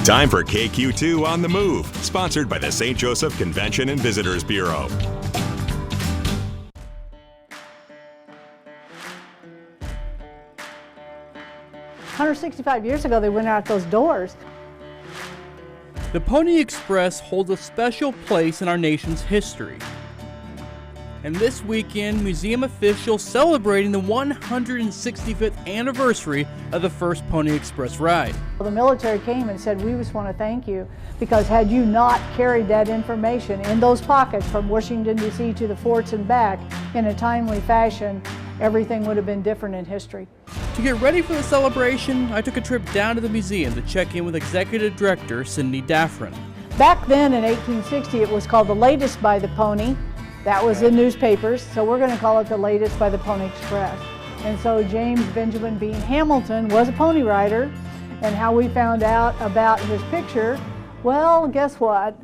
Time for KQ2 on the Move, sponsored by the St. Joseph Convention and Visitors Bureau. $165 ago, they went out those doors. The Pony Express holds a special place in our nation's history. And this weekend, museum officials celebrating the 165th anniversary of the first Pony Express ride. The military came and said, we just want to thank you, because had you not carried that information in those pockets from Washington, D.C. to the forts and back in a timely fashion, everything would have been different in history. To get ready for the celebration, I took a trip down to the museum to check in with Executive Director Cindy Daffron. Back then in 1860, it was called the Latest by the Pony. That was in newspapers, so we're going to call it the Latest by the Pony Express. And so James Benjamin Bean Hamilton was a pony rider, and how we found out about his picture, well, guess what?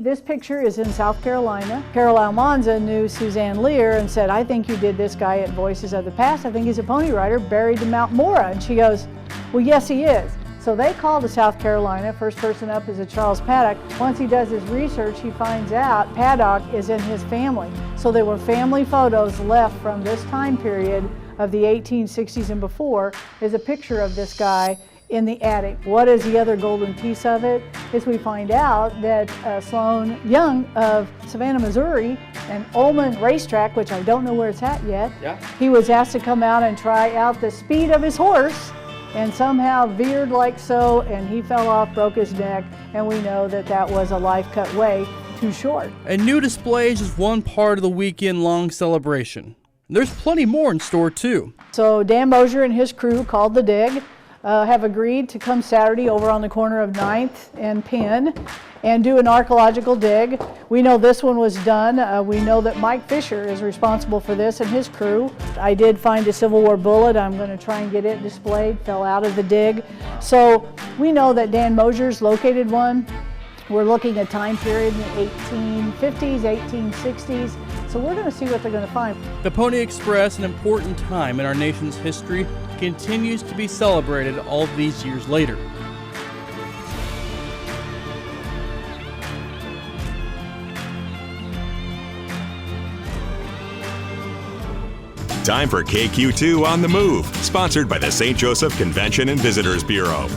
This picture is in South Carolina. Carol Almanza knew Suzanne Lear and said, I think you did this guy at Voices of the Past. I think he's a pony rider buried in Mount Mora. And she goes, well, yes, he is. So they call to South Carolina. First person up is a Charles Paddock. Once he does his research, he finds out Paddock is in his family. So there were family photos left from this time period of the 1860s and before. Is a picture of this guy in the attic. What is the other golden piece of it? Is we find out that Sloan Young of Savannah, Missouri, and Ullman Racetrack, which I don't know where it's at yet, he was asked to come out and try out the speed of his horse, and somehow veered like so, and he fell off, broke his neck, and we know that that was a life cut way too short. And new displays is one part of the weekend-long celebration. There's plenty more in store too. So Dan Mosier and his crew, called The Dig, have agreed to come Saturday over on the corner of 9th and Penn and do an archaeological dig. We know this one was done. We know that Mike Fisher is responsible for this and his crew. I did find a Civil War bullet. I'm going to try and get it displayed. Fell out of the dig. So we know that Dan Mosier's located one. We're looking at time period in the 1850s, 1860s. So we're going to see what they're going to find. The Pony Express, an important time in our nation's history, continues to be celebrated all these years later. Time for KQ2 on the Move, sponsored by the St. Joseph Convention and Visitors Bureau.